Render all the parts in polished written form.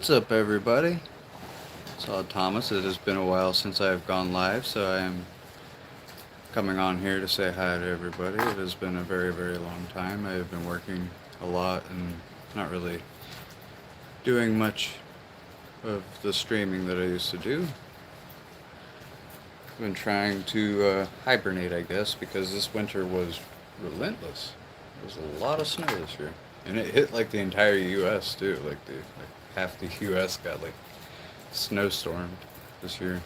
What's up, everybody? It's Odd Thomas. It has been a while since I've gone live, so I am coming on here to say hi to everybody. It has been a very, very long time. I have been working a lot and not really doing much of the streaming that I used to do. I've been trying to hibernate, I guess, because this winter was relentless. There was a lot of snow this year, and it hit like the entire U.S. too. Half the U.S. got like snowstormed this year.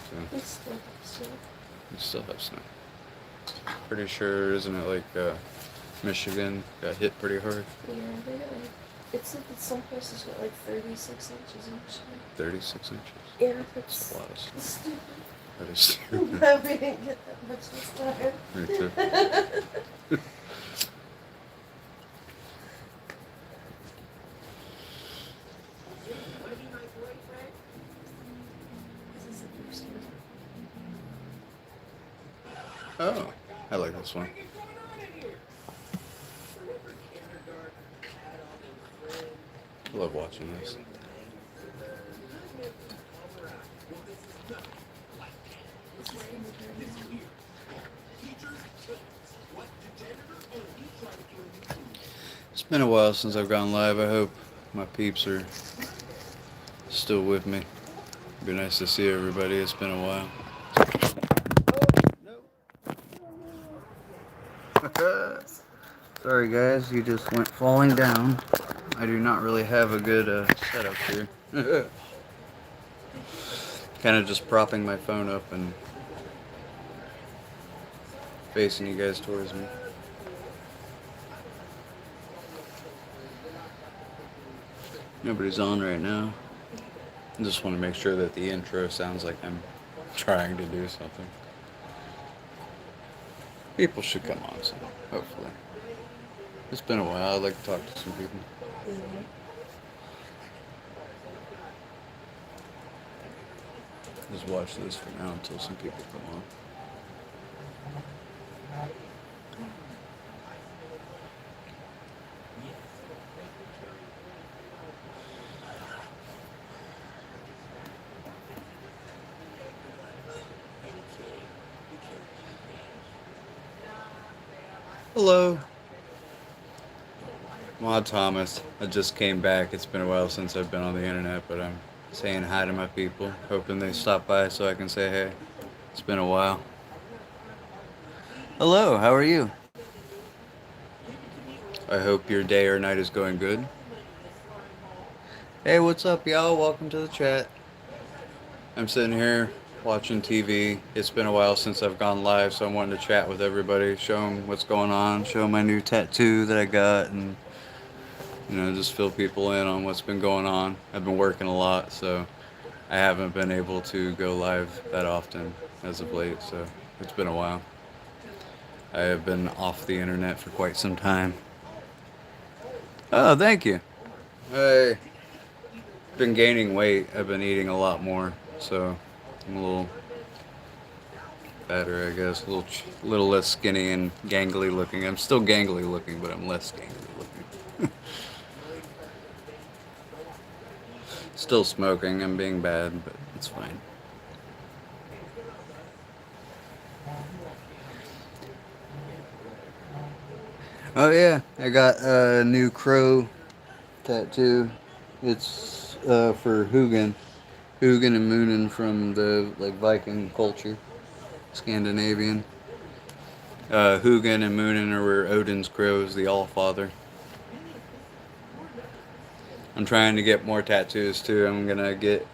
So we still have snow. Pretty sure, isn't it like Michigan got hit pretty hard? Yeah, they got like, it's like some places got like 36 inches in Michigan. 36 inches? Yeah, That's a lot of snow. stupid. That is stupid. But we didn't get that much this time. Me too. Oh, I like this one. I love watching this. It's been a while since I've gone live. I hope my peeps are still with me. It'd be nice to see everybody. It's been a while. Sorry guys, you just went falling down. I do not really have a good setup here. Kind of just propping my phone up and facing you guys towards me. Nobody's on right now. I just want to make sure that the intro sounds like I'm trying to do something. People should come on soon, hopefully. It's been a while. I'd like to talk to some people. Just watch this for now until some people come on. Hello. Odd Thomas. I just came back. It's been a while since I've been on the internet, but I'm saying hi to my people, hoping they stop by so I can say hey. It's been a while. Hello, how are you? I hope your day or night is going good. Hey, what's up, y'all? Welcome to the chat. I'm sitting here watching TV. It's been a while since I've gone live, so I'm wanting to chat with everybody, show them what's going on, show them my new tattoo that I got, and just fill people in on what's been going on. I've been working a lot, so I haven't been able to go live that often as of late, so it's been a while. I have been off the internet for quite some time. Oh, thank you. I've been gaining weight. I've been eating a lot more, so I'm a little fatter, I guess. A little less skinny and gangly looking. I'm still gangly looking, but I'm less gangly looking. Still smoking. I'm being bad, but it's fine. Oh yeah, I got a new crow tattoo. It's for Hugin and Moonin from the Viking culture, Scandinavian. Hugin and Moonin are Odin's crows, the Allfather. I'm trying to get more tattoos too. I'm gonna get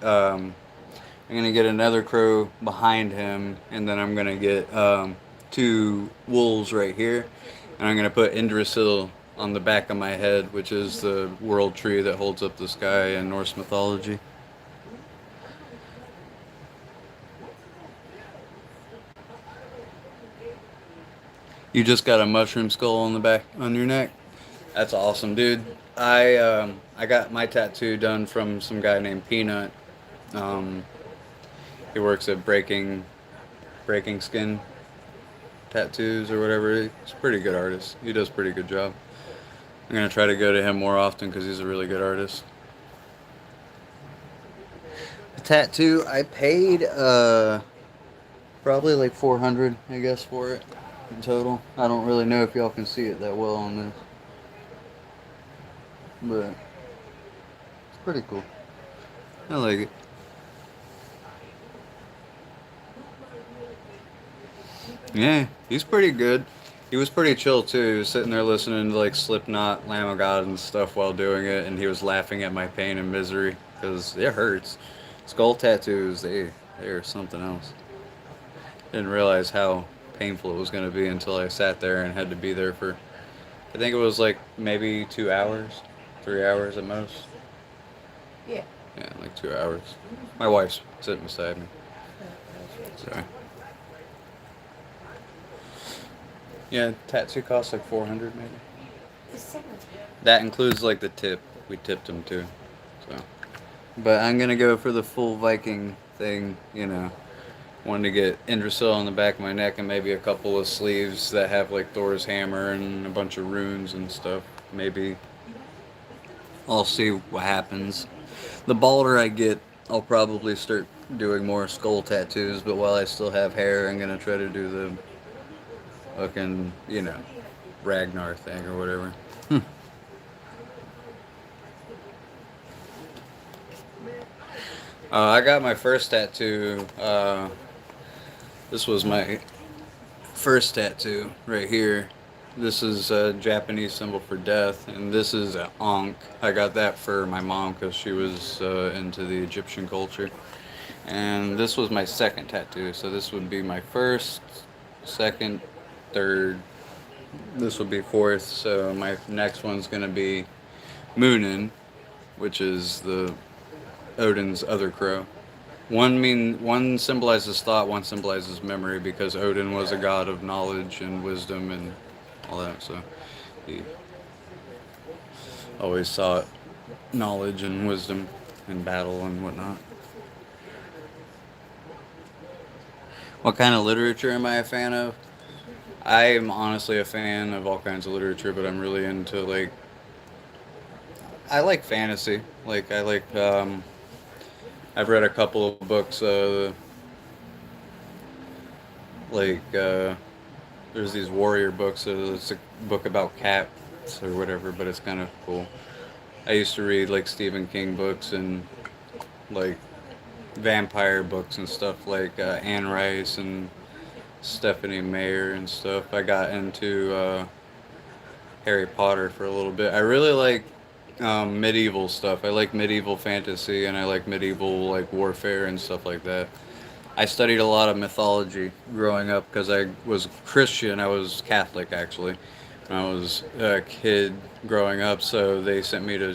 another crow behind him, and then I'm gonna get 2 wolves right here, and I'm gonna put Yggdrasil on the back of my head, which is the world tree that holds up the sky in Norse mythology. You just got a mushroom skull on the back on your neck? That's awesome, dude. I got my tattoo done from some guy named Peanut. He works at Breaking Skin Tattoos or whatever. He's a pretty good artist. He does a pretty good job. I'm gonna try to go to him more often because he's a really good artist. A tattoo, I paid probably like 400, I guess, for it in total. I don't really know if y'all can see it that well on this, but it's pretty cool. I like it. Yeah, he's pretty good. He was pretty chill too. He was sitting there listening to like Slipknot, Lamb of God, and stuff while doing it, and he was laughing at my pain and misery because it hurts. Skull tattoos, they're something else. Didn't realize how painful it was going to be until I sat there and had to be there for. I think it was like maybe 2 hours, 3 hours at most. Yeah. Yeah, like 2 hours. My wife's sitting beside me. Sorry. Yeah, tattoo costs like 400 maybe. It's something. That includes like the tip. We tipped him too. So, but I'm gonna go for the full Viking thing. You know, one to get Yggdrasil on the back of my neck and maybe a couple of sleeves that have like Thor's hammer and a bunch of runes and stuff. Maybe I'll see what happens. The balder I get, I'll probably start doing more skull tattoos. But while I still have hair, I'm gonna try to do the fucking Ragnar thing or whatever. I got my first tattoo. This was my first tattoo right here. This is a Japanese symbol for death, and this is an Ankh. I got that for my mom because she was into the Egyptian culture. And this was my second tattoo, so this would be my first, second, third. This would be fourth, so my next one's gonna be Moonin, which is the Odin's other crow. One symbolizes thought, one symbolizes memory because Odin was a god of knowledge and wisdom and all that. So he always sought knowledge and wisdom in battle and whatnot. What kind of literature am I a fan of? I am honestly a fan of all kinds of literature, but I'm really into like I like fantasy. Like I like I've read a couple of books. Like there's these warrior books. It's a book about cats or whatever, but it's kind of cool. I used to read like Stephen King books and like vampire books and stuff like Anne Rice and Stephanie Meyer and stuff. I got into Harry Potter for a little bit. I really like medieval stuff. I like medieval fantasy and I like medieval like warfare and stuff like that. I studied a lot of mythology growing up because I was Christian. I was Catholic actually when I was a kid growing up. So they sent me to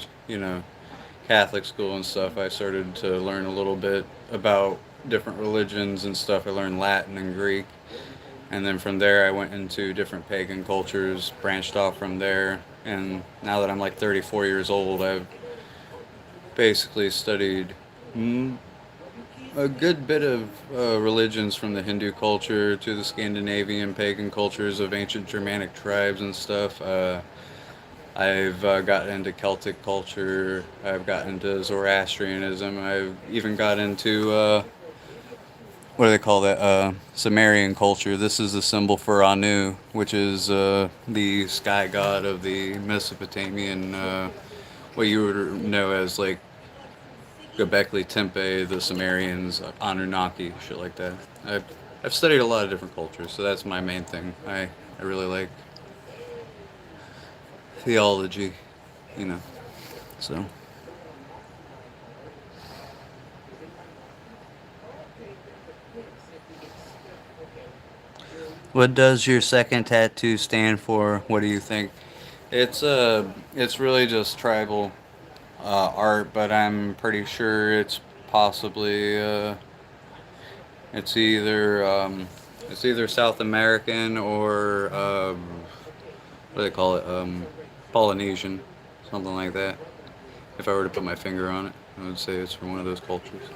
Catholic school and stuff. I started to learn a little bit about different religions and stuff. I learned Latin and Greek, and then from there I went into different pagan cultures, branched off from there. And now that I'm like 34 years old, I've basically studied a good bit of religions from the Hindu culture to the Scandinavian pagan cultures of ancient Germanic tribes and stuff. I've got into Celtic culture. I've got into Zoroastrianism. I've even got into what do they call that? Sumerian culture. This is the symbol for Anu, which is the sky god of the Mesopotamian, what you would know as like Göbekli Tepe, the Sumerians, Anunnaki, shit like that. I've studied a lot of different cultures, so that's my main thing. I really like theology, you know. So what does your second tattoo stand for? What do you think? It's really just tribal art, but I'm pretty sure it's possibly it's either South American or what do they call it? Polynesian, something like that. If I were to put my finger on it, I would say it's from one of those cultures.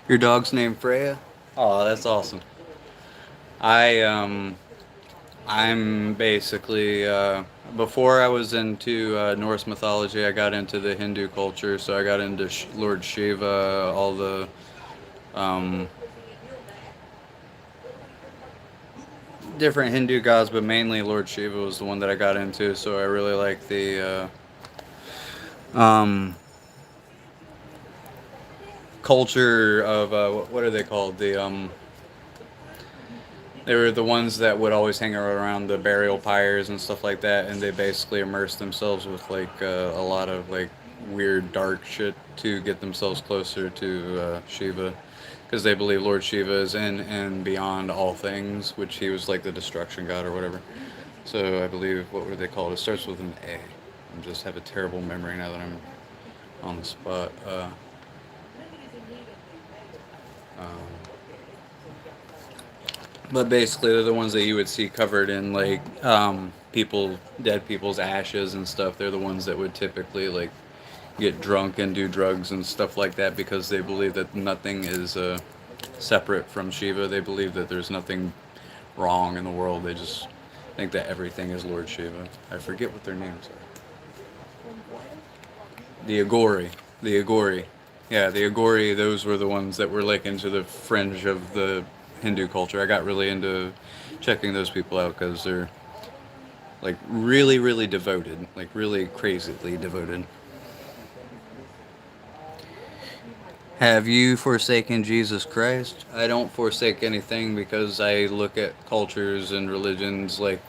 Your dog's named Freya? Oh, that's awesome. I I'm basically before I was into Norse mythology, I got into the Hindu culture. So I got into Lord Shiva, all the um, different Hindu gods, but mainly Lord Shiva was the one that I got into. So I really like the culture of what are they called? They were the ones that would always hang around the burial pyres and stuff like that, and they basically immersed themselves with like a lot of like weird dark shit to get themselves closer to Shiva, because they believe Lord Shiva is in and beyond all things, which he was like the destruction god or whatever. So I believe what were they called? It starts with an A. I just have a terrible memory now that I'm on the spot. Um, But basically, they're the ones that you would see covered in like dead people's ashes and stuff. They're the ones that would typically like get drunk and do drugs and stuff like that because they believe that nothing is separate from Shiva. They believe that there's nothing wrong in the world. They just think that everything is Lord Shiva. I forget what their names are. The Agori. The Agori. Yeah, the Agori, those were the ones that were like into the fringe of the Hindu culture. I got really into checking those people out because they're like really, really devoted, like really crazily devoted. Have you forsaken Jesus Christ? I don't forsake anything because I look at cultures and religions like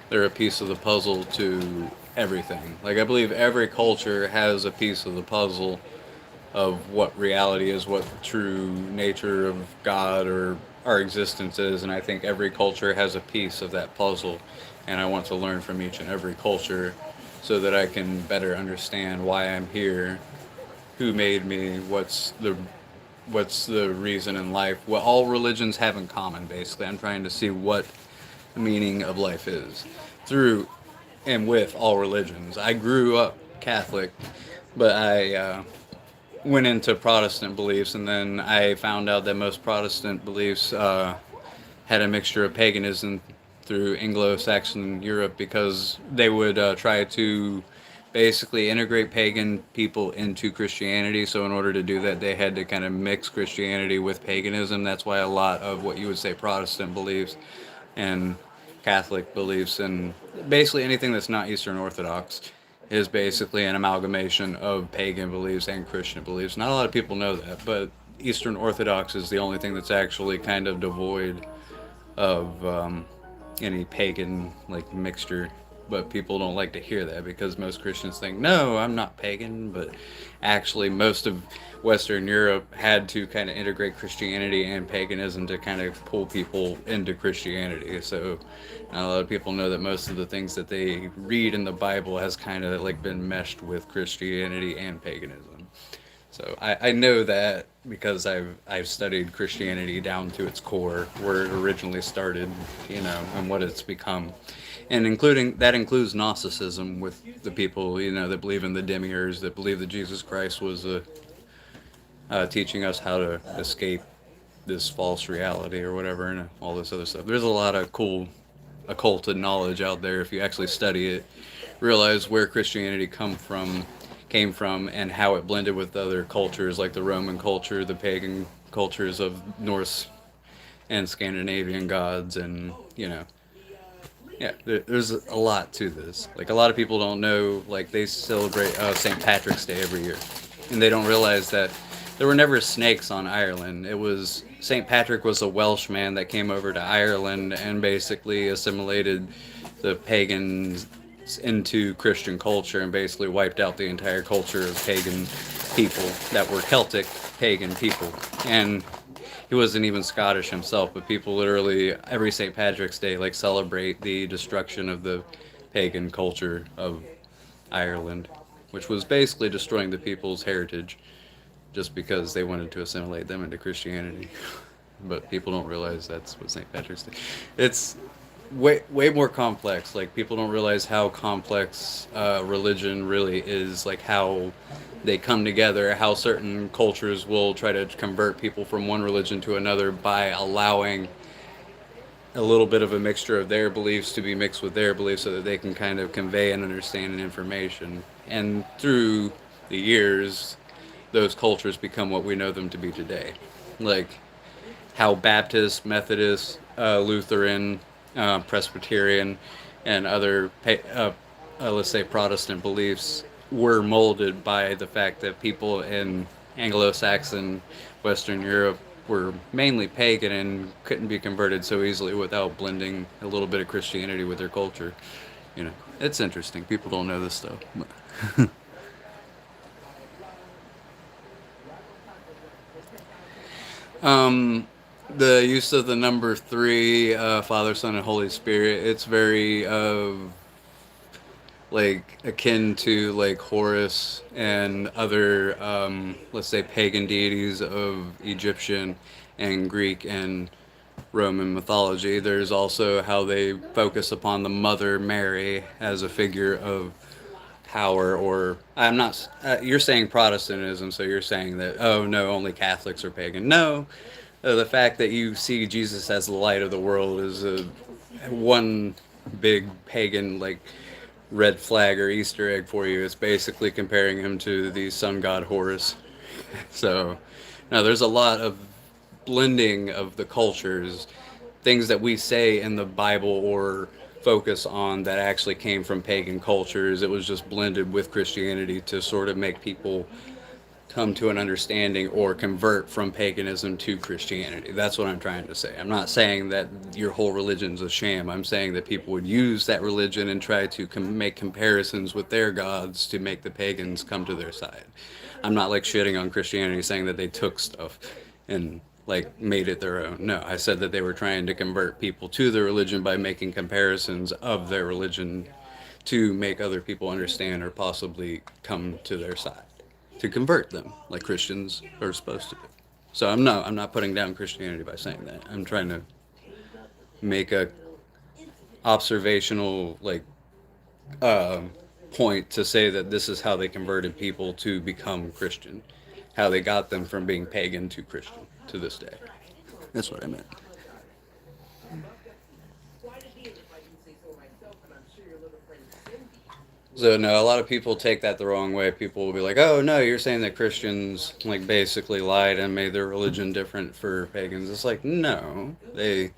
they're a piece of the puzzle to everything. Like, I believe every culture has a piece of the puzzle of what reality is, what the true nature of God or our existence is, and I think every culture has a piece of that puzzle, and I want to learn from each and every culture so that I can better understand why I'm here, who made me, what's the reason in life, what all religions have in common. Basically, I'm trying to see what the meaning of life is through and with all religions. I grew up Catholic, but I went into Protestant beliefs, and then I found out that most Protestant beliefs had a mixture of paganism through Anglo-Saxon Europe because they would try to basically integrate pagan people into Christianity. So in order to do that, they had to kind of mix Christianity with paganism. That's why a lot of what you would say Protestant beliefs and Catholic beliefs and basically anything that's not Eastern Orthodox is basically an amalgamation of pagan beliefs and Christian beliefs. Not a lot of people know that, but Eastern Orthodox is the only thing that's actually kind of devoid of any pagan like mixture. But people don't like to hear that because most Christians think, no, I'm not pagan. But actually, most of Western Europe had to kind of integrate Christianity and paganism to kind of pull people into Christianity. So not a lot of people know that most of the things that they read in the Bible has kind of like been meshed with Christianity and paganism. So I know that because I've studied Christianity down to its core, where it originally started, and what it's become, and including that includes Gnosticism with the people that believe in the demiurge, that believe that Jesus Christ was teaching us how to escape this false reality or whatever, and all this other stuff. There's a lot of cool occulted knowledge out there if you actually study it, realize where Christianity came from and how it blended with other cultures like the Roman culture, the pagan cultures of Norse and Scandinavian gods, and yeah, there's a lot to this. Like, a lot of people don't know, like, they celebrate St. Patrick's Day every year, and they don't realize that there were never snakes on Ireland. It was St. Patrick was a Welsh man that came over to Ireland and basically assimilated the pagans into Christian culture and basically wiped out the entire culture of pagan people that were Celtic pagan people. And he wasn't even Scottish himself, but people literally every St. Patrick's Day like celebrate the destruction of the pagan culture of Ireland, which was basically destroying the people's heritage just because they wanted to assimilate them into Christianity. But people don't realize that's what St. Patrick's Day. It's way more complex. Like, people don't realize how complex religion really is. Like, how they come together, how certain cultures will try to convert people from one religion to another by allowing a little bit of a mixture of their beliefs to be mixed with their beliefs so that they can kind of convey and understand information. And through the years, those cultures become what we know them to be today. Like how Baptist, Methodist, Lutheran, Presbyterian, and other, let's say, Protestant beliefs were molded by the fact that people in Anglo-Saxon Western Europe were mainly pagan and couldn't be converted so easily without blending a little bit of Christianity with their culture. You know, it's interesting. People don't know this stuff. um, the use of the number three, Father, Son, and Holy Spirit, it's very like akin to like Horus and other, let's say, pagan deities of Egyptian and Greek and Roman mythology. There's also how they focus upon the Mother Mary as a figure of power. Or I'm not. You're saying Protestantism, so you're saying that, oh no, only Catholics are pagan. No, the fact that you see Jesus as the light of the world is a one big pagan like red flag or Easter egg for you. It's basically comparing him to the sun god Horus. So, now there's a lot of blending of the cultures, things that we say in the Bible or focus on that actually came from pagan cultures. It was just blended with Christianity to sort of make people come to an understanding or convert from paganism to Christianity. That's what I'm trying to say. I'm not saying that your whole religion's a sham. I'm saying that people would use that religion and try to make comparisons with their gods to make the pagans come to their side. I'm not like shitting on Christianity saying that they took stuff and like made it their own. No, I said that they were trying to convert people to their religion by making comparisons of their religion to make other people understand or possibly come to their side, to convert them like Christians are supposed to do. So I'm not putting down Christianity by saying that. I'm trying to make a observational like uh, point to say that this is how they converted people to become Christian, how they got them from being pagan to Christian to this day. That's what I meant. So no, a lot of people take that the wrong way. People will be like, "Oh no, you're saying that Christians like basically lied and made their religion different for pagans." It's like, no, they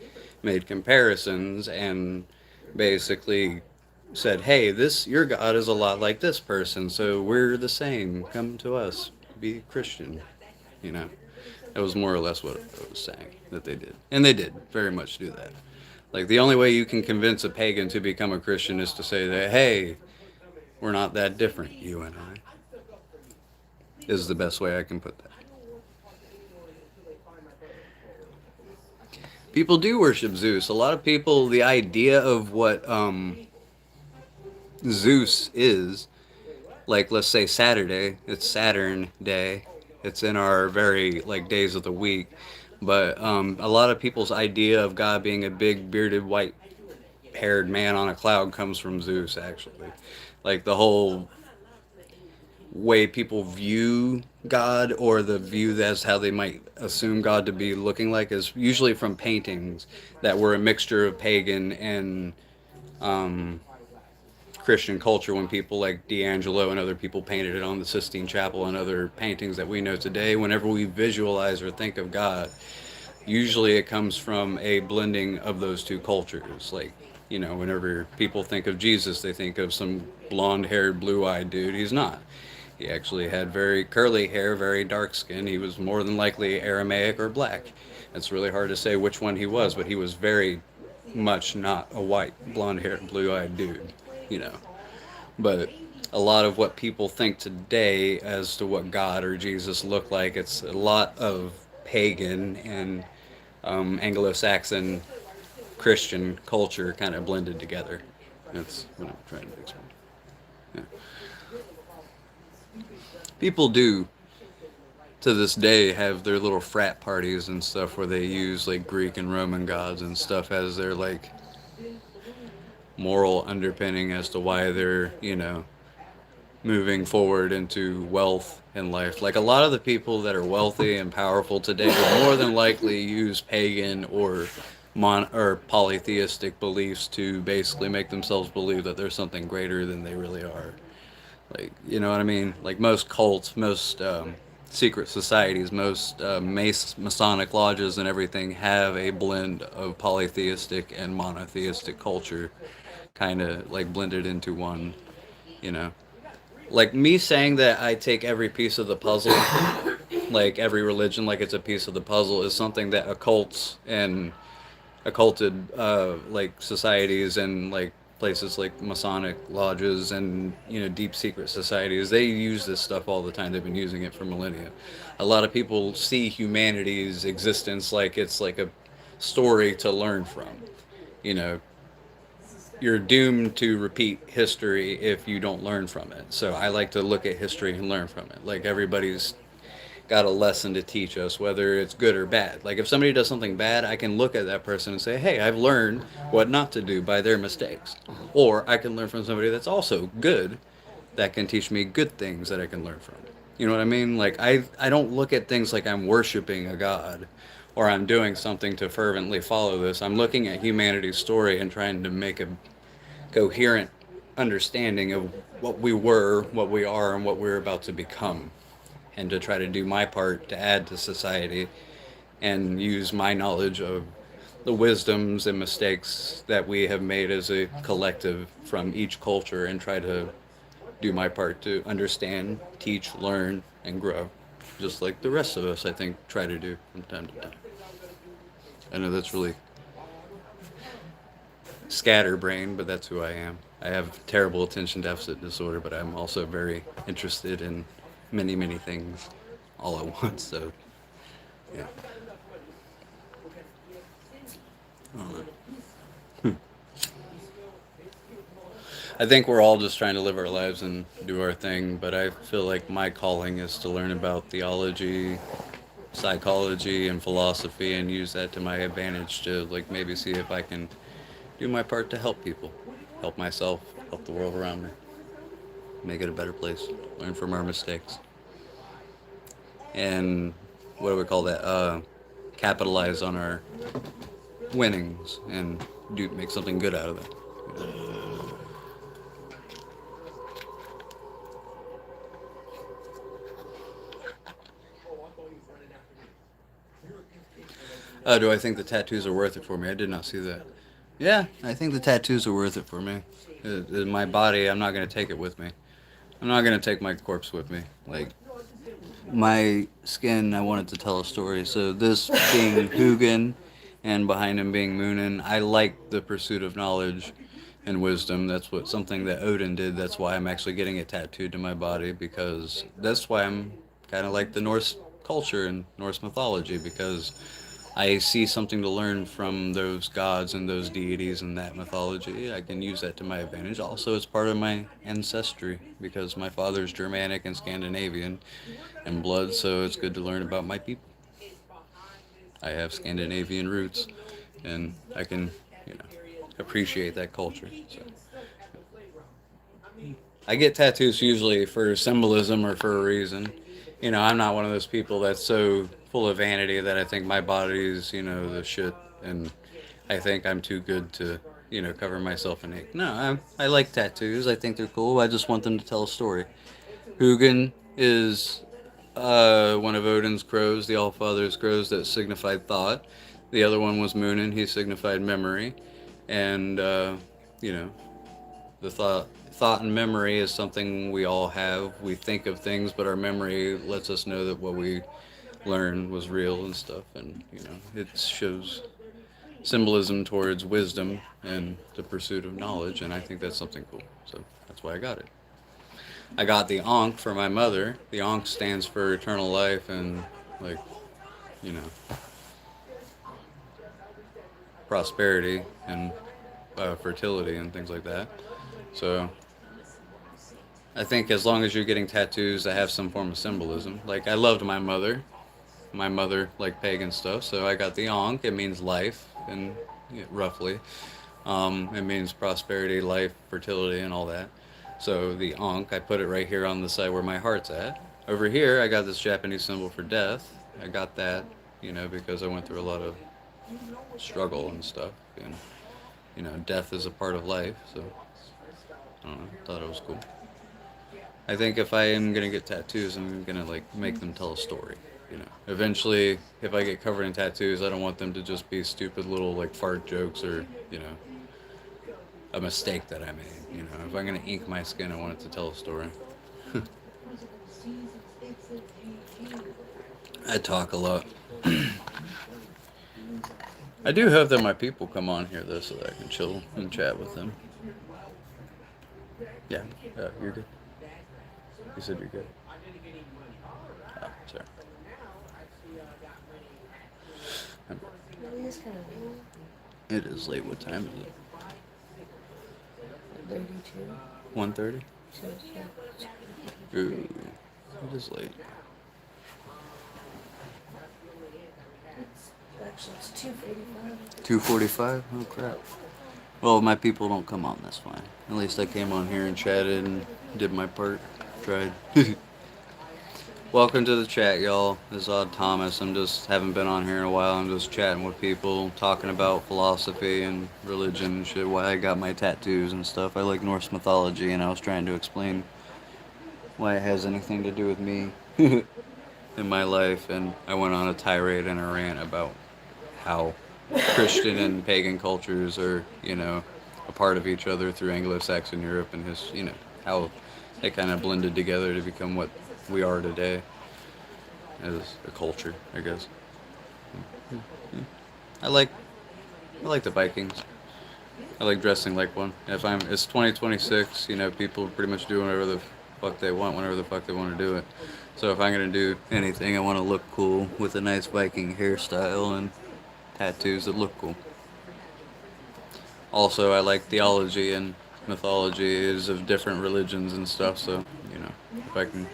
made comparisons and basically said, "Hey, this your God is a lot like this person, so we're the same. Come to us, be Christian." You know, that was more or less what I was saying that they did, and they did very much do that. Like the only way you can convince a pagan to become a Christian is to say that, "Hey, we're not that different, you and I," is the best way I can put that. People do worship Zeus. A lot of people, the idea of what Zeus is, like let's say Saturday, it's Saturn Day. It's in our very like days of the week. But a lot of people's idea of God being a big bearded white haired man on a cloud comes from Zeus actually. Like the whole way people view God or the view that's how they might assume God to be looking like is usually from paintings that were a mixture of pagan and um, Christian culture when people like D'Angelo and other people painted it on the Sistine Chapel and other paintings that we know today. Whenever we visualize or think of God, usually it comes from a blending of those two cultures. Like, you know, whenever people think of Jesus, they think of some blonde haired, blue eyed dude. He's not. He actually had very curly hair, very dark skin. He was more than likely Aramaic or black. It's really hard to say which one he was, but he was very much not a white, blonde haired, blue eyed dude, you know. But a lot of what people think today as to what God or Jesus looked like, it's a lot of pagan and Anglo-Saxon Christian culture kind of blended together. That's what I'm trying to explain. Yeah. People do to this day have their little frat parties and stuff where they use like Greek and Roman gods and stuff as their like moral underpinning as to why they're, you know, moving forward into wealth in life. Like a lot of the people that are wealthy and powerful today will more than likely use pagan or or polytheistic beliefs to basically make themselves believe that there's something greater than they really are. Like, you know what I mean? Like most cults, most secret societies, most Masonic lodges and everything have a blend of polytheistic and monotheistic culture, kind of like blended into one. You know, like me saying that I take every piece of the puzzle, like every religion, like it's a piece of the puzzle, is something that occults and occulted like societies and like places like Masonic lodges and deep secret societies, they use this stuff all the time. They've been using it for millennia. A lot of people see humanity's existence like it's like a story to learn from. You know, you're doomed to repeat history if you don't learn from it. So I like to look at history and learn from it. Like everybody's got a lesson to teach us, whether it's good or bad. Like if somebody does something bad, I can look at that person and say, hey, I've learned what not to do by their mistakes. Or I can learn from somebody that's also good that can teach me good things that I can learn from. You know what I mean? Like I don't look at things like I'm worshiping a god or I'm doing something to fervently follow this. I'm looking at humanity's story and trying to make a coherent understanding of what we were, what we are, and what we're about to become, and to try to do my part to add to society and use my knowledge of the wisdoms and mistakes that we have made as a collective from each culture and try to do my part to understand, teach, learn, and grow. Just like the rest of us, I think, try to do from time to time. I know that's really scatterbrained, but that's who I am. I have terrible attention deficit disorder, but I'm also very interested in many, many things all at once. So, yeah. I don't know. I think we're all just trying to live our lives and do our thing, but I feel like my calling is to learn about theology, psychology, and philosophy and use that to my advantage to like maybe see if I can do my part to help people, help myself, help the world around me, make it a better place, learn from our mistakes, and what do we call that? Capitalize on our winnings and do make something good out of it. Do I think the tattoos are worth it for me? I did not see that. Yeah, I think the tattoos are worth it for me. My body, I'm not going to take it with me. I'm not going to take my corpse with me. Like, my skin, I wanted to tell a story. So, this being Hugin and behind him being Moonin, I like the pursuit of knowledge and wisdom. That's what something that Odin did. That's why I'm actually getting it tattooed to my body because that's why I'm kind of like the Norse culture and Norse mythology because I see something to learn from those gods and those deities and that mythology. I can use that to my advantage. Also, it's part of my ancestry because my father's Germanic and Scandinavian in blood, so it's good to learn about my people. I have Scandinavian roots, and I can, you know, appreciate that culture. So I get tattoos usually for symbolism or for a reason. You know, I'm not one of those people that's so full of vanity that I think my body's, the shit, and I think I'm too good to, cover myself in ink. No, I like tattoos. I think they're cool. I just want them to tell a story. Hugin is one of Odin's crows, the Allfather's crows that signified thought. The other one was Moonin. He signified memory, and you know, the thought and memory is something we all have. We think of things, but our memory lets us know that what we learned was real and stuff. And it shows symbolism towards wisdom and the pursuit of knowledge. And I think that's something cool. So that's why I got it. I got the Ankh for my mother. The Ankh stands for eternal life and like you know prosperity and fertility and things like that. So I think as long as you're getting tattoos that have some form of symbolism, like I loved my mother. My mother liked pagan stuff, so I got the Ankh. It means life, and roughly, it means prosperity, life, fertility, and all that. So the Ankh, I put it right here on the side where my heart's at. Over here, I got this Japanese symbol for death. I got that, because I went through a lot of struggle and stuff, and death is a part of life. So I don't know. Thought it was cool. I think if I am gonna get tattoos, I'm gonna like make them tell a story. Eventually, if I get covered in tattoos, I don't want them to just be stupid little like fart jokes or a mistake that I made. If I'm gonna ink my skin, I want it to tell a story. I talk a lot. I do hope that my people come on here though, so that I can chill and chat with them. Yeah, you're good. You said you're good. Oh, sorry. It is kind of late. It is late. What time is it? 32. 1:30. So, yeah. Ooh, it is late. It's 2:45. 2:45. Oh crap. Well, if my people don't come on, that's fine. At least I came on here and chatted and did my part. Tried. Welcome to the chat, y'all. This is Odd Thomas. Haven't been on here in a while. I'm just chatting with people, talking about philosophy and religion and shit. Why I got my tattoos and stuff. I like Norse mythology, and I was trying to explain why it has anything to do with me in my life. And I went on a tirade and a rant about how Christian and pagan cultures are, a part of each other through Anglo-Saxon Europe and how they kind of blended together to become what we are today as a culture, I guess. I like I like the Vikings. I like dressing like one. It's 2026, people are pretty much doing whatever the fuck they want, whenever the fuck they want to do it. So if I'm gonna do anything, I want to look cool with a nice Viking hairstyle and tattoos that look cool. Also, I like theology and mythology is of different religions and stuff. So if I can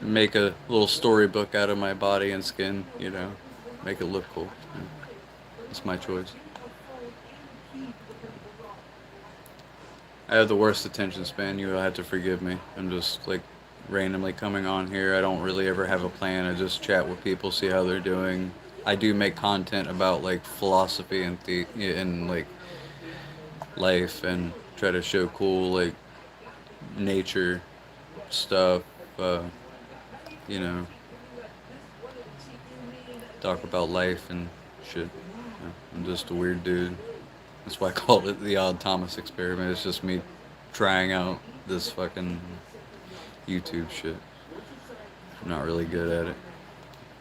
make a little storybook out of my body and skin, make it look cool. It's my choice. I have the worst attention span. You'll have to forgive me. I'm just like randomly coming on here. I don't really ever have a plan. I just chat with people, see how they're doing. I do make content about like philosophy and like life and try to show cool like nature stuff. Uh, you know, talk about life and shit. I'm just a weird dude. That's why I called it the Odd Thomas Experiment. It's just me trying out this fucking YouTube shit. I'm not really good at it,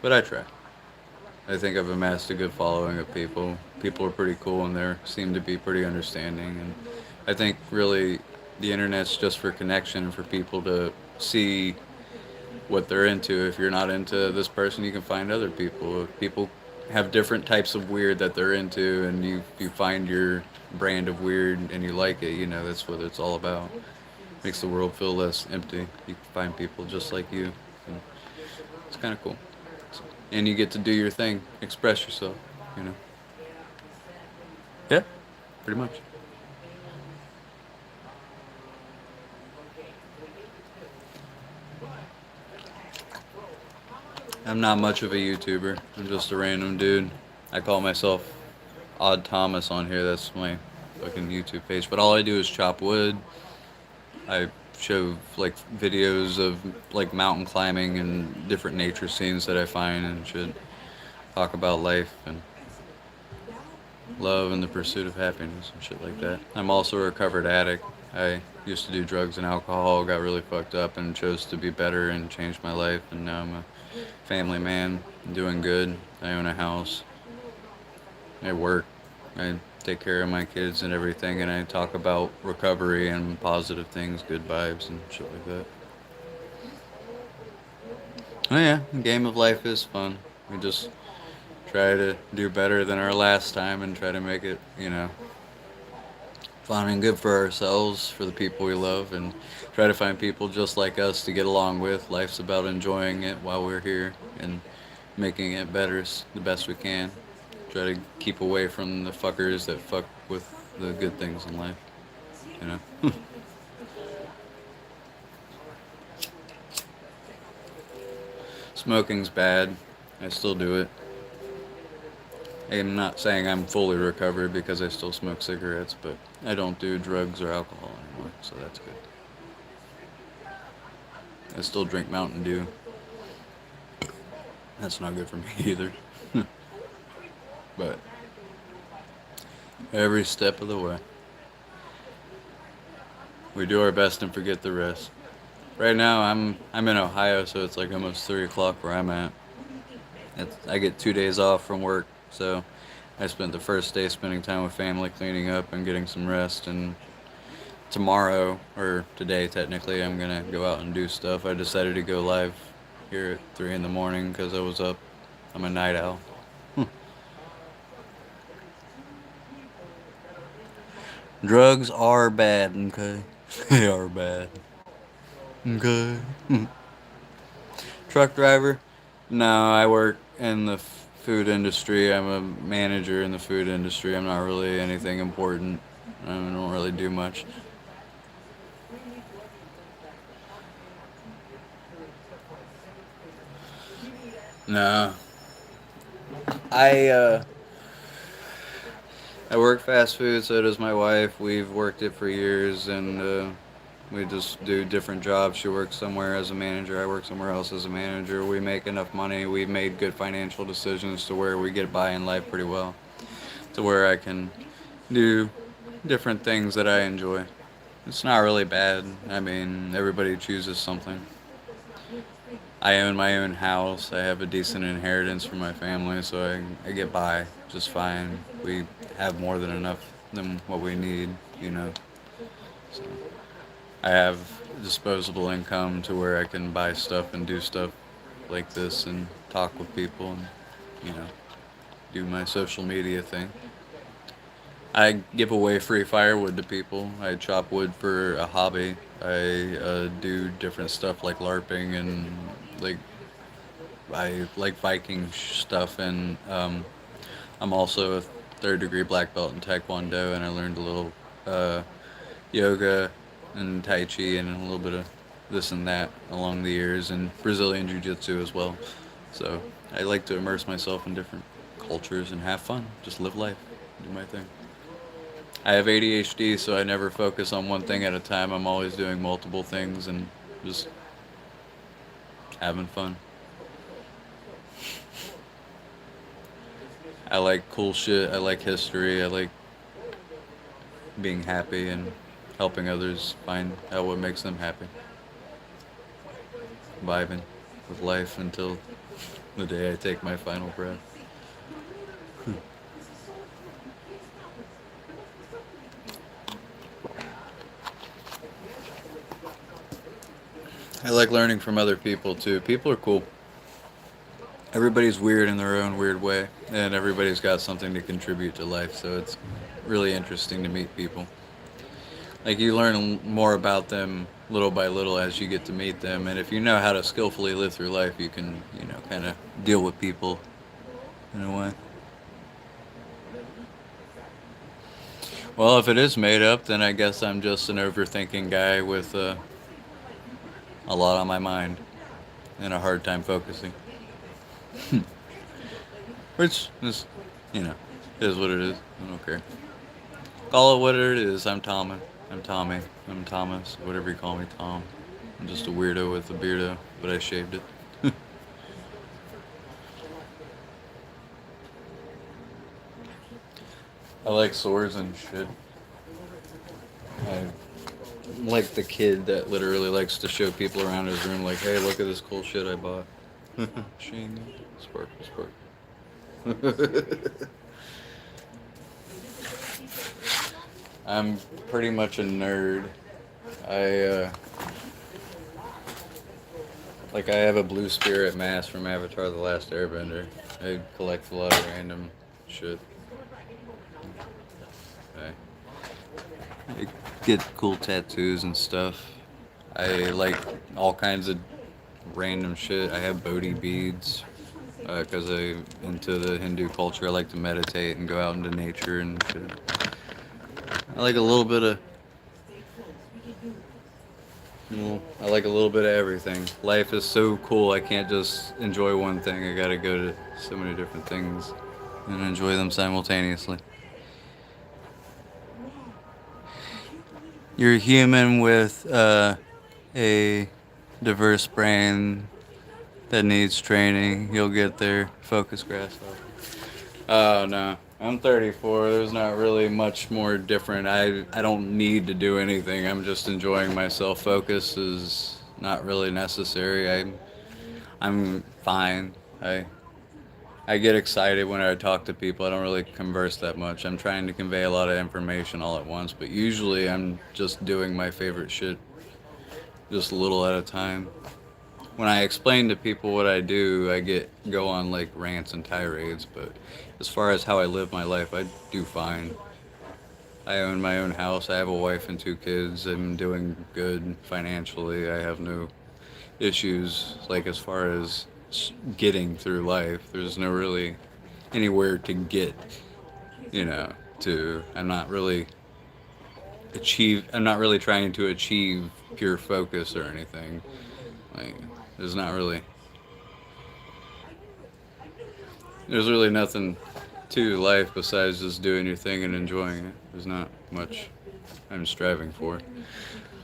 but I try. I think I've amassed a good following of people. People are pretty cool and they seem to be pretty understanding. And I think really the internet's just for connection and for people to see what they're into. If you're not into this person, you can find other people. If people have different types of weird that they're into and you find your brand of weird and you like it, that's what it's all about. Makes the world feel less empty. You can find people just like you. And it's kind of cool. And you get to do your thing, express yourself, you know. Yeah, pretty much. I'm not much of a YouTuber. I'm just a random dude. I call myself Odd Thomas on here. That's my fucking YouTube page. But all I do is chop wood. I show like videos of like mountain climbing and different nature scenes that I find and should talk about life and love and the pursuit of happiness and shit like that. I'm also a recovered addict. I used to do drugs and alcohol, got really fucked up and chose to be better and changed my life, and now I'm a family man, doing good. I own a house. I work. I take care of my kids and everything, and I talk about recovery and positive things, good vibes and shit like that. Oh yeah, the game of life is fun. We just try to do better than our last time and try to make it, fun and good for ourselves, for the people we love, and try to find people just like us to get along with. Life's about enjoying it while we're here and making it better the best we can. Try to keep away from the fuckers that fuck with the good things in life, you know? Smoking's bad. I still do it. I'm not saying I'm fully recovered because I still smoke cigarettes, but I don't do drugs or alcohol anymore, so that's good. I still drink Mountain Dew. That's not good for me either. But every step of the way, we do our best and forget the rest. Right now, I'm in Ohio, so it's like almost 3 o'clock where I'm at. I get 2 days off from work, so I spent the first day spending time with family, cleaning up and getting some rest. And tomorrow, or today technically, I'm gonna go out and do stuff. I decided to go live here at 3 in the morning because I was up. I'm a night owl. Drugs are bad, okay? They are bad. Okay. Truck driver? No, I work in the food industry. I'm a manager in the food industry. I'm not really anything important. I don't really do much. No. I uh I work fast food, so does my wife. We've worked it for years, and we just do different jobs. She works somewhere as a manager. I work somewhere else as a manager. We make enough money. We've made good financial decisions to where we get by in life pretty well, to where I can do different things that I enjoy. It's not really bad. I mean, everybody chooses something. I own my own house. I have a decent inheritance from my family, so I get by just fine. We have more than enough than what we need, you know. So I have disposable income to where I can buy stuff and do stuff like this and talk with people and, you know, do my social media thing. I give away free firewood to people. I chop wood for a hobby. I do different stuff like LARPing and like I like Viking stuff, and I'm also a third degree black belt in Taekwondo, and I learned a little uh, yoga and Tai Chi and a little bit of this and that along the years, and Brazilian Jiu Jitsu as well. So I like to immerse myself in different cultures and have fun, just live life, do my thing. I have ADHD, so I never focus on one thing at a time. I'm always doing multiple things and just having fun. I like cool shit. I like history. I like being happy and helping others find out what makes them happy. Vibing with life until the day I take my final breath. I like learning from other people too. People are cool. Everybody's weird in their own weird way, and everybody's got something to contribute to life, so it's really interesting to meet people. Like you learn more about them little by little as you get to meet them, and if you know how to skillfully live through life, you can, kind of deal with people in a way. Well, if it is made up, then I guess I'm just an overthinking guy with a lot on my mind and a hard time focusing. Which is, you know, is what it is. I don't care. Call it what it is. I'm Tommy. I'm Tommy. I'm Thomas. Whatever you call me, Tom. I'm just a weirdo with a beardo, but I shaved it. I like swords and shit. I'm like the kid that literally likes to show people around his room, like, hey, look at this cool shit I bought. Shing. Sparkle, sparkle. I'm pretty much a nerd. I I have a blue spirit mask from Avatar: The Last Airbender. I collect a lot of random shit. I get cool tattoos and stuff. I like all kinds of random shit. I have Bodhi beads because I'm into the Hindu culture. I like to meditate and go out into nature and shit. I like a little bit of Well, I like a little bit of everything. Life is so cool. I can't just enjoy one thing. I gotta go to so many different things. and enjoy them simultaneously. You're a human with a diverse brain that needs training. You'll get there. Focus, grasshopper. Oh no, I'm 34. There's not really much more different. I don't need to do anything. I'm just enjoying myself. Focus is not really necessary. I'm fine. I get excited when I talk to people. I don't really converse that much. I'm trying to convey a lot of information all at once, but usually I'm just doing my favorite shit just a little at a time. When I explain to people what I do, go on like rants and tirades, but as far as how I live my life, I do fine. I own my own house. I have a wife and 2 kids. I'm doing good financially. I have no issues like as far as getting through life. There's no really anywhere to get, you know, to I'm not really trying to achieve pure focus or anything. Like there's not really there's really nothing to life besides just doing your thing and enjoying it. There's not much I'm striving for.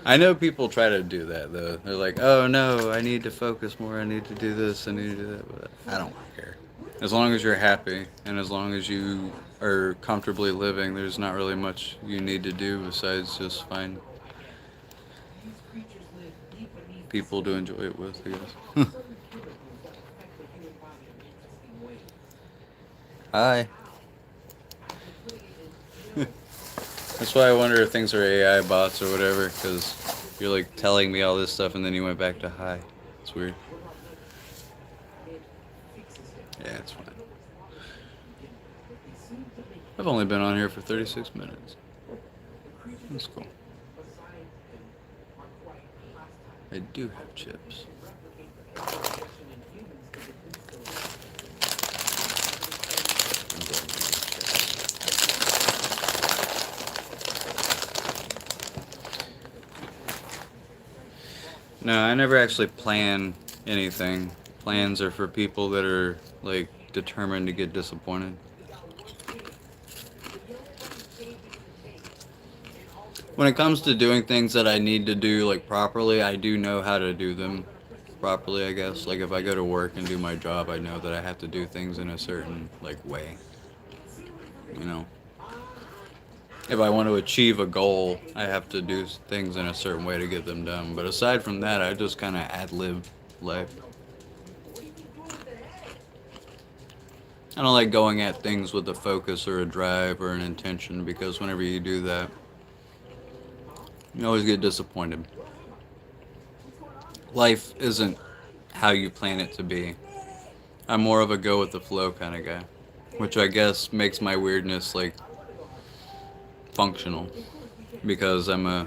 I know people try to do that though. They're like, "Oh no, I need to focus more. I need to do this. I need to do that." But I don't care. As long as you're happy and as long as you are comfortably living, there's not really much you need to do besides just find people to enjoy it with, I guess. Hi. That's why I wonder if things are AI bots or whatever, because you're like telling me all this stuff and then you went back to hi. It's weird. Yeah, it's fine. I've only been on here for 36 minutes. That's cool. I do have chips. No, I never actually plan anything. Plans are for people that are like determined to get disappointed. When it comes to doing things that I need to do like properly, I do know how to do them properly, I guess. Like if I go to work and do my job, I know that I have to do things in a certain like way. You know, if I want to achieve a goal, I have to do things in a certain way to get them done. But aside from that, I just kind of ad-lib life. I don't like going at things with a focus or a drive or an intention because whenever you do that, you always get disappointed. Life isn't how you plan it to be. I'm more of a go with the flow kind of guy, which I guess makes my weirdness like functional because I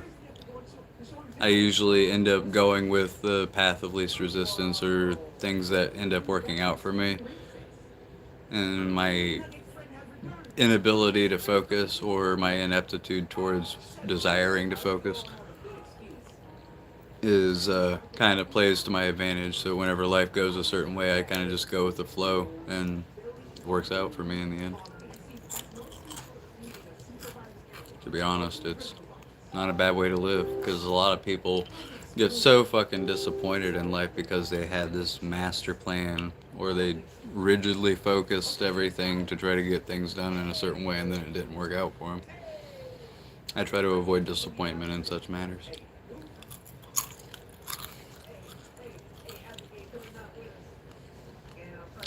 usually end up going with the path of least resistance or things that end up working out for me. And my inability to focus or my ineptitude towards desiring to focus is kind of plays to my advantage. So whenever life goes a certain way, I kind of just go with the flow and it works out for me in the end. To be honest, it's not a bad way to live because a lot of people get so fucking disappointed in life because they had this master plan or they rigidly focused everything to try to get things done in a certain way and then it didn't work out for them. I try to avoid disappointment in such matters.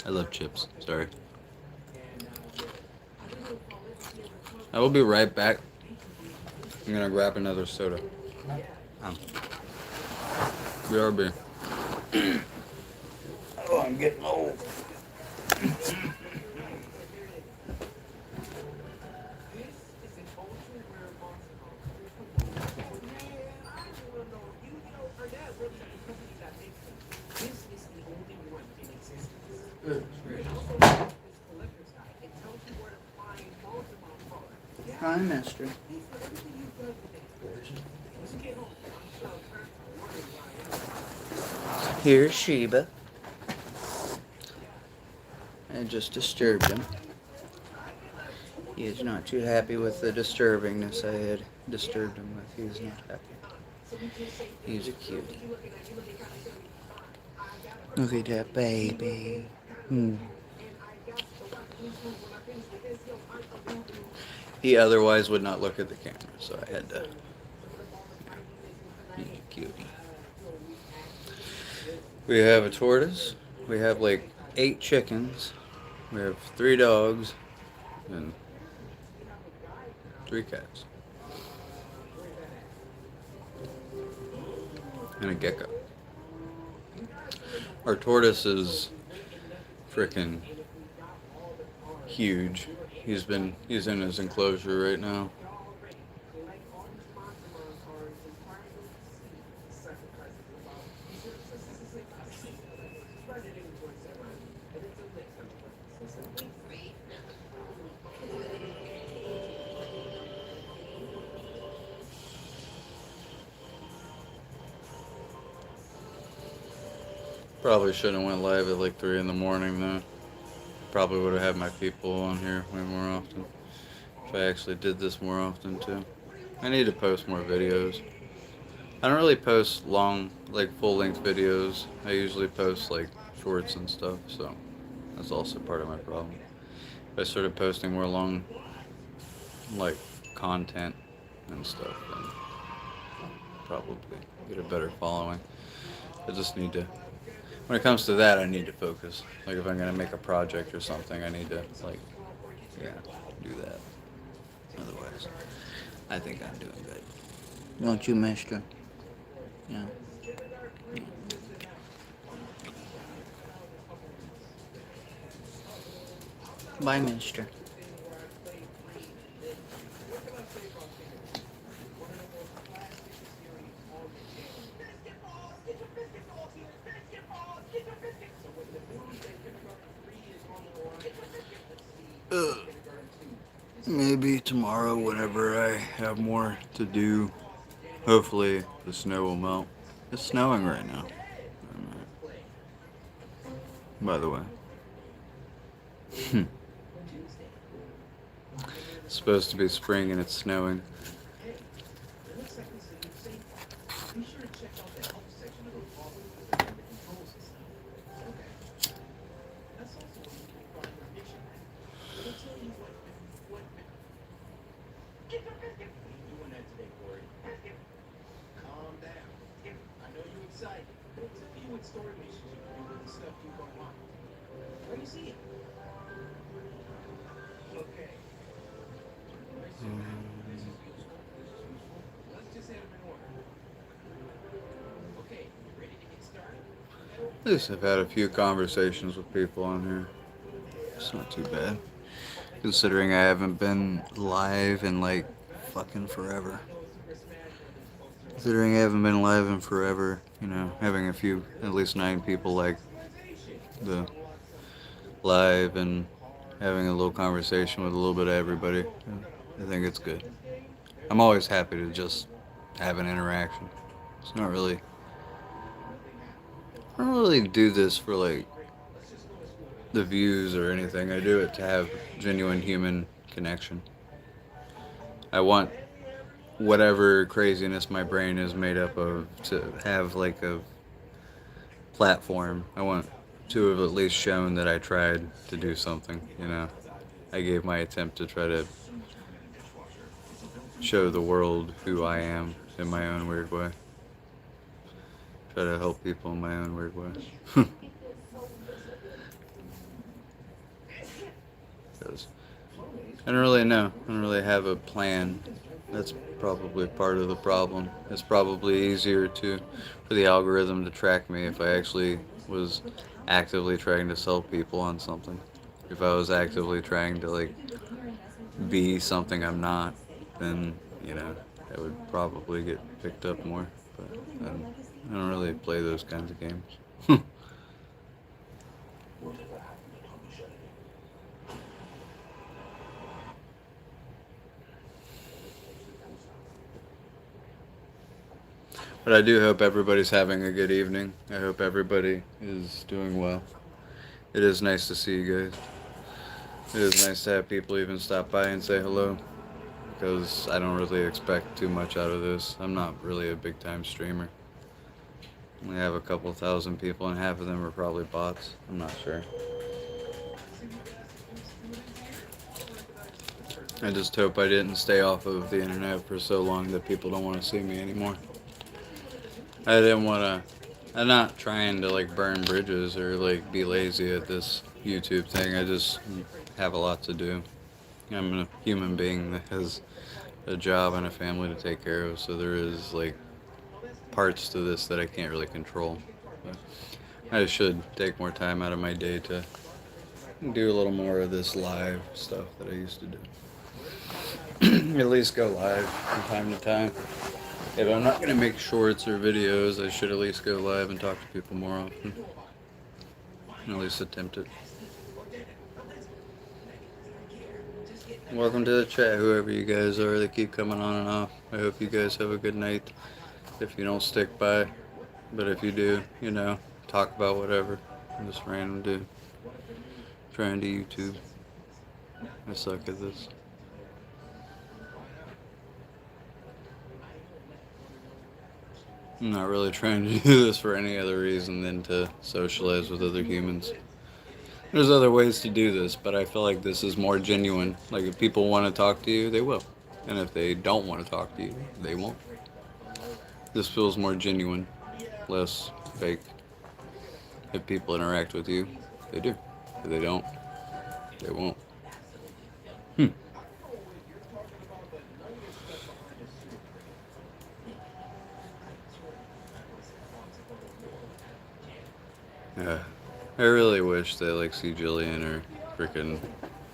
I love chips. Sorry. I will be right back. I'm gonna grab another soda. BRB. Oh, I'm getting old. Hi, mister. Here's Sheba. I just disturbed him. He is not too happy with the disturbingness I had disturbed him with. He is not happy. He's a cutie. Look at that baby. He otherwise would not look at the camera, so I had to. He's a cutie. We have a tortoise. We have like 8 chickens. We have 3 dogs and 3 cats. And a gecko. Our tortoise is freaking huge. He's in his enclosure right now. Probably shouldn't have went live at like 3 in the morning though. Probably would have had my people on here way more often. If I actually did this more often too. I need to post more videos. I don't really post long, like full-length videos. I usually post like shorts and stuff, so that's also part of my problem. If I started posting more long, like content and stuff, then probably get a better following. I just need to, when it comes to that, I need to focus. Like if I'm gonna make a project or something, I need to like, yeah, do that. Otherwise, I think I'm doing good. Don't you, mister? Yeah. Bye, mister. Maybe tomorrow, whenever I have more to do, hopefully the snow will melt. It's snowing right now. By the way. It's supposed to be spring and it's snowing. At least I've had a few conversations with people on here. It's not too bad. Considering I haven't been live in like fucking forever. Considering I haven't been live in forever, you know, having a few, at least 9 people like the live and having a little conversation with a little bit of everybody, I think it's good. I'm always happy to just have an interaction. It's not really, I don't really do this for like the views or anything. I do it to have genuine human connection. I want whatever craziness my brain is made up of to have like a platform. I want to have at least shown that I tried to do something, you know. I gave my attempt to try to show the world who I am in my own weird way. Try to help people in my own weird way. Because I don't really know. I don't really have a plan. That's probably part of the problem. It's probably easier for the algorithm to track me if I actually was actively trying to sell people on something. If I was actively trying to like be something I'm not, then you know I would probably get picked up more. But I don't really play those kinds of games. But I do hope everybody's having a good evening. I hope everybody is doing well. It is nice to see you guys. It is nice to have people even stop by and say hello, because I don't really expect too much out of this. I'm not really a big time streamer. We have a couple thousand people, and half of them are probably bots. I'm not sure. I just hope I didn't stay off of the internet for so long that people don't want to see me anymore. I didn't want to. I'm not trying to like burn bridges or like be lazy at this YouTube thing. I just have a lot to do. I'm a human being that has a job and a family to take care of, so there is like parts to this that I can't really control. But I should take more time out of my day to do a little more of this live stuff that I used to do. At least go live from time to time. If I'm not gonna make shorts or videos, I should at least go live and talk to people more often. At least attempt it. Welcome to the chat, whoever you guys are that keep coming on and off. I hope you guys have a good night. If you don't stick by, but if you do, you know, talk about whatever. I'm just random dude trying to YouTube. I suck at this. I'm not really trying to do this for any other reason than to socialize with other humans. There's other ways to do this, but I feel like this is more genuine. Like, if people want to talk to you, they will. And if they don't want to talk to you, they won't. This feels more genuine, less fake. If people interact with you, they do. If they don't, they won't. Yeah. I really wish that, like, C. Jillian or freaking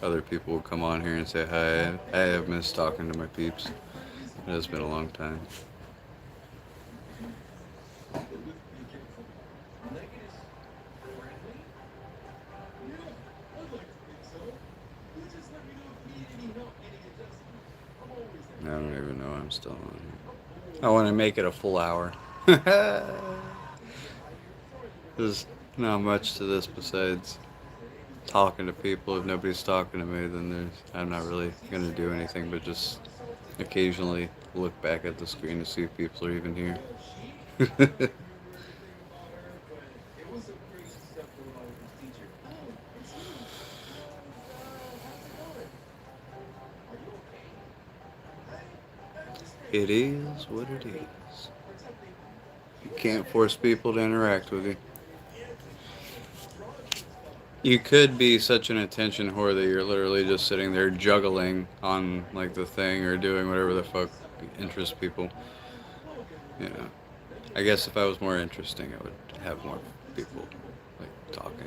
other people would come on here and say hi. I have missed talking to my peeps. It has been a long time. I don't even know I'm still on here. I want to make it a full hour. There's not much to this besides talking to people. If nobody's talking to me, then I'm not really going to do anything but just occasionally look back at the screen to see if people are even here. It is what it is. You can't force people to interact with you. You could be such an attention whore that you're literally just sitting there juggling on like the thing or doing whatever the fuck interests people. You know, I guess if I was more interesting, I would have more people like talking.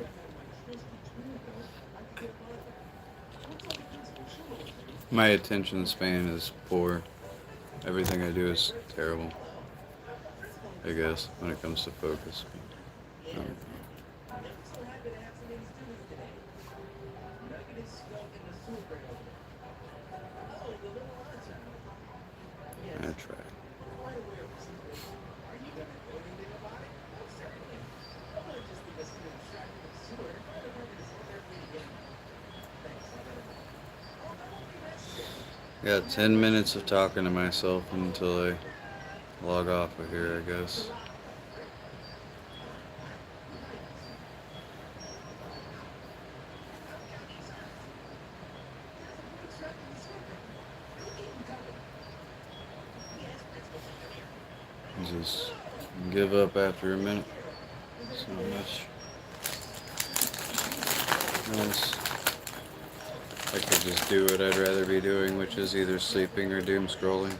My attention span is poor. Everything I do is terrible, I guess, when it comes to focus. I try. Got 10 minutes of talking to myself until I log off of here, I guess. Just give up after a minute. So much else. I could just do what I'd rather be doing, which is either sleeping or doom scrolling.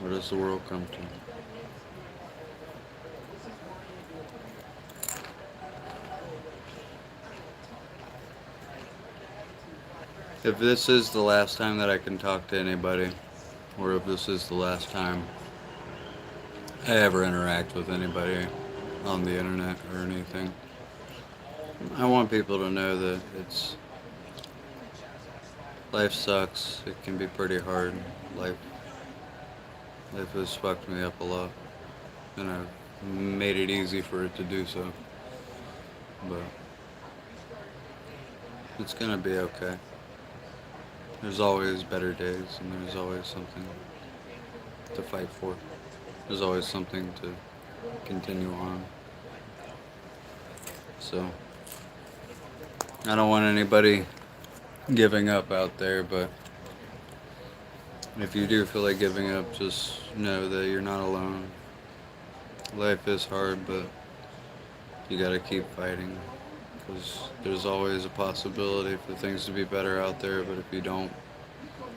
What does the world come to? If this is the last time that I can talk to anybody, or if this is the last time I ever interact with anybody on the internet or anything, I want people to know that life sucks. It can be pretty hard. Life Life has fucked me up a lot, and I've made it easy for it to do so. But it's gonna be okay. There's always better days, and there's always something to fight for. There's always something to continue on. So, I don't want anybody giving up out there, but if you do feel like giving up, just know that you're not alone. Life is hard, but you gotta keep fighting. Because there's always a possibility for things to be better out there, but if you don't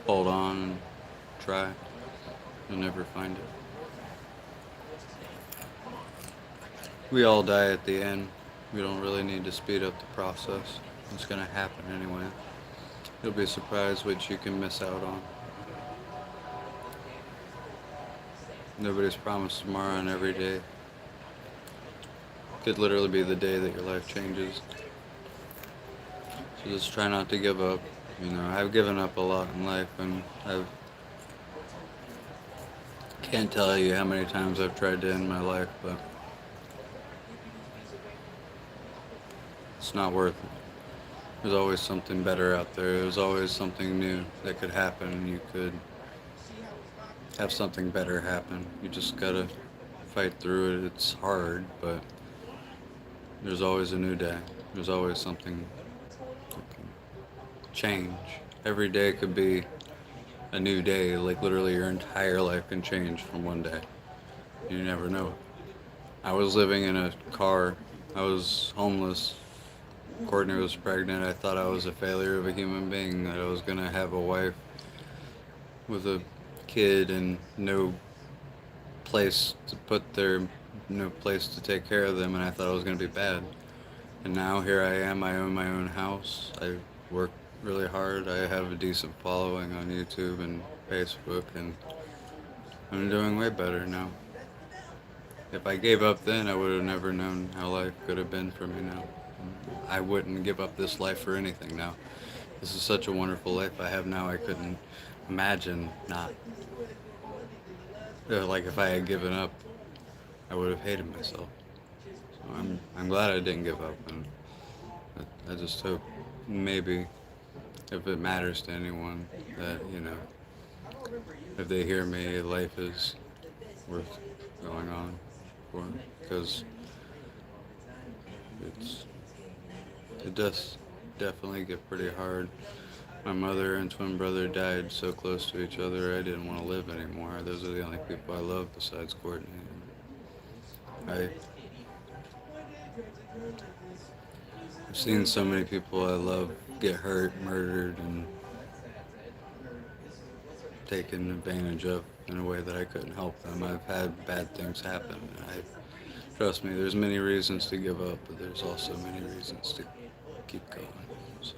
hold on and try, you'll never find it. We all die at the end. We don't really need to speed up the process. It's gonna happen anyway. You'll be surprised what you can miss out on. Nobody's promised tomorrow, and every day could literally be the day that your life changes. So just try not to give up. You know, I've given up a lot in life, and I can't tell you how many times I've tried to end my life, but it's not worth it. There's always something better out there. There's always something new that could happen, and you could have something better happen. You just gotta fight through it. It's hard, but there's always a new day. There's always something that can change. Every day could be a new day. Like literally your entire life can change from one day. You never know. I was living in a car. I was homeless. Courtney was pregnant. I thought I was a failure of a human being, that I was gonna have a wife with a kid and place to put their no place to take care of them, and I thought I was gonna be bad. And now here I am. I own my own house. I work really hard. I have a decent following on YouTube and Facebook, and I'm doing way better now. If I gave up then, I would have never known how life could have been for me now. I wouldn't give up this life for anything now. This is such a wonderful life I have now. I couldn't imagine not. Like if I had given up, I would have hated myself. So I'm glad I didn't give up, and I just hope maybe if it matters to anyone that if they hear me, life is worth going on for, because it does definitely get pretty hard. My mother and twin brother died so close to each other, I didn't want to live anymore. Those are the only people I love besides Courtney. I've seen so many people I love get hurt, murdered, and taken advantage of in a way that I couldn't help them. I've had bad things happen. Trust me, there's many reasons to give up, but there's also many reasons to keep going. So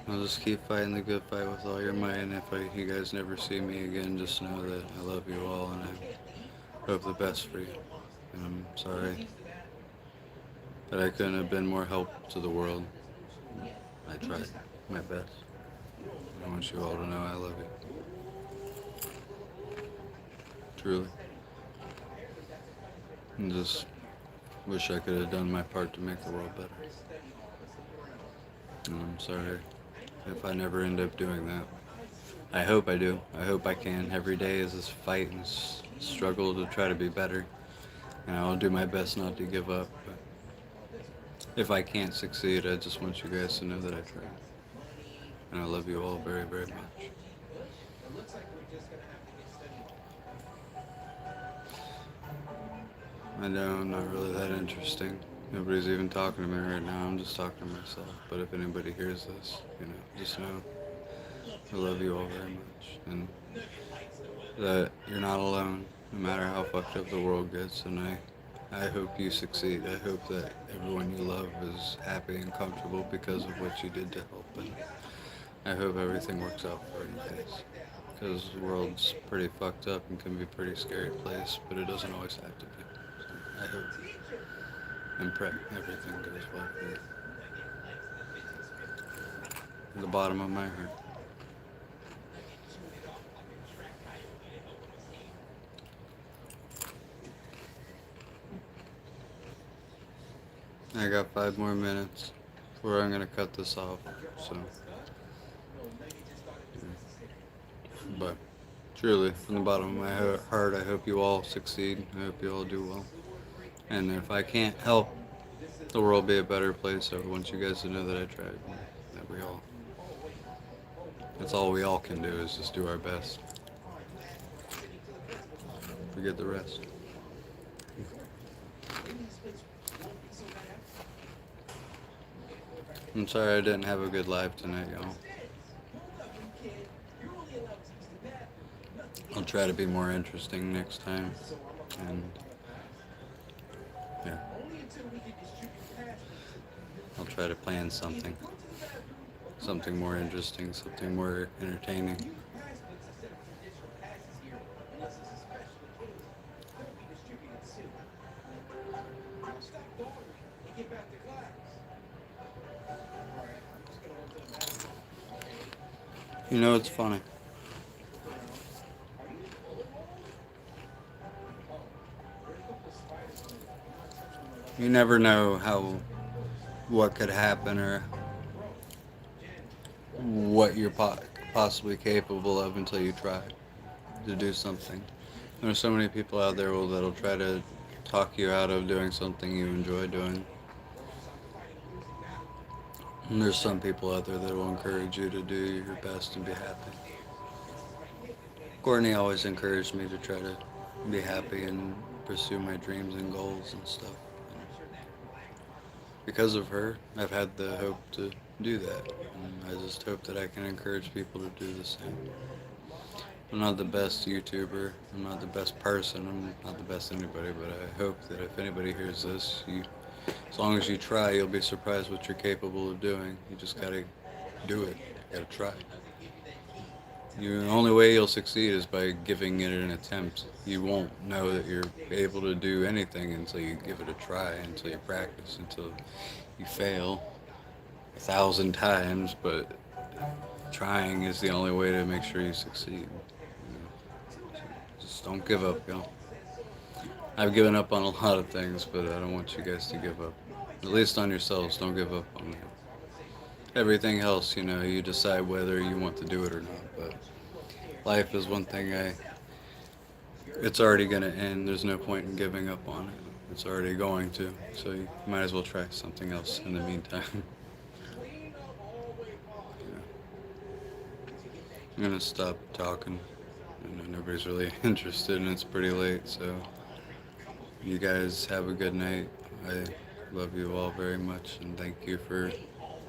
I'll just keep fighting the good fight with all your might, and if you guys never see me again, just know that I love you all, and I hope the best for you. And I'm sorry that I couldn't have been more help to the world. I tried my best. I want you all to know I love you. Truly. And just wish I could have done my part to make the world better. And I'm sorry if I never end up doing that. I hope I do. I hope I can. Every day is this fight and struggle to try to be better. And I'll do my best not to give up. But if I can't succeed, I just want you guys to know that I tried. And I love you all very, very much. I know I'm not really that interesting. Nobody's even talking to me right now. I'm just talking to myself. But if anybody hears this, just know I love you all very much. And that you're not alone, no matter how fucked up the world gets. And I hope you succeed. I hope that everyone you love is happy and comfortable because of what you did to help. And I hope everything works out for you guys. Because the world's pretty fucked up and can be a pretty scary place, but it doesn't always have to be. I hope and pray everything goes well for you. From the bottom of my heart. I got 5 more minutes before I'm gonna cut this off. So, but truly, from the bottom of my heart, I hope you all succeed. I hope you all do well. And if I can't help the world be a better place, I want you guys to know that I tried. That we all. That's all we all can do is just do our best. Forget the rest. I'm sorry I didn't have a good live tonight, y'all. I'll try to be more interesting next time. And yeah, I'll try to plan something. Something more interesting, something more entertaining. You know, it's funny. You never know what could happen or what you're possibly capable of until you try to do something. There's so many people out there that'll try to talk you out of doing something you enjoy doing. And there's some people out there that will encourage you to do your best and be happy. Courtney always encouraged me to try to be happy and pursue my dreams and goals and stuff. Because of her, I've had the hope to do that. And I just hope that I can encourage people to do the same. I'm not the best YouTuber. I'm not the best person. I'm not the best anybody, but I hope that if anybody hears this, as long as you try, you'll be surprised what you're capable of doing. You just gotta do it. You gotta try. The only way you'll succeed is by giving it an attempt. You won't know that you're able to do anything until you give it a try, until you practice, until you fail 1,000 times, but trying is the only way to make sure you succeed. Just don't give up, y'all. I've given up on a lot of things, but I don't want you guys to give up. At least on yourselves, don't give up on that. Everything else, you decide whether you want to do it or not, but life is one thing it's already going to end. There's no point in giving up on it. It's already going to, so you might as well try something else in the meantime. I'm going to stop talking. I know nobody's really interested and it's pretty late, so you guys have a good night. I love you all very much and thank you for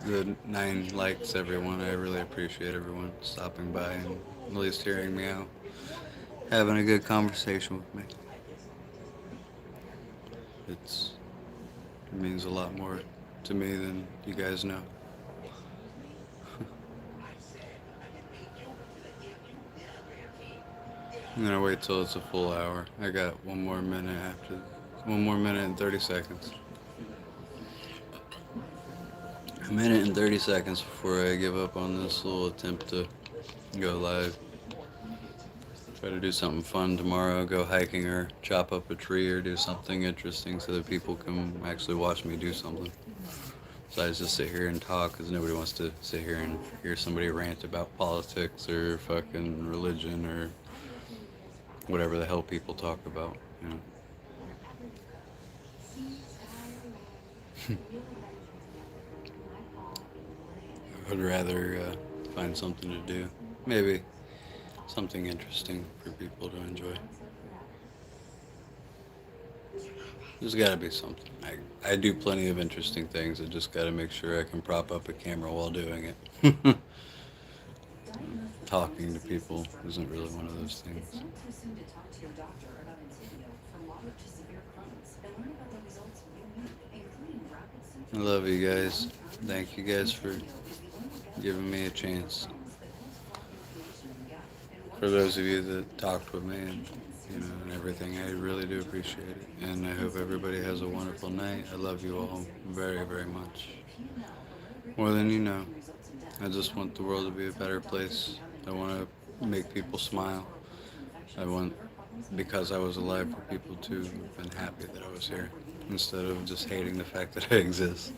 the 9 likes, everyone. I really appreciate everyone stopping by and at least hearing me out, having a good conversation with me. It means a lot more to me than you guys know. I'm gonna wait till it's a full hour. I got 1 more minute and 30 seconds. A minute and 30 seconds before I give up on this little attempt to go live. Try to do something fun tomorrow, go hiking or chop up a tree or do something interesting so that people can actually watch me do something. Besides just sit here and talk, because nobody wants to sit here and hear somebody rant about politics or fucking religion or whatever the hell people talk about, I would rather find something to do. Maybe something interesting for people to enjoy. There's gotta be something. I do plenty of interesting things. I just gotta make sure I can prop up a camera while doing it. Talking to people isn't really one of those things. I love you guys. Thank you guys for giving me a chance. For those of you that talked with me and everything, I really do appreciate it. And I hope everybody has a wonderful night. I love you all very, very much. More than you know. I just want the world to be a better place. I want to make people smile. I want because I was alive, for people to have been happy that I was here instead of just hating the fact that I exist.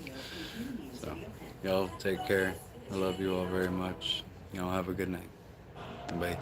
So, y'all take care. I love you all very much. Y'all have a good night. Bye.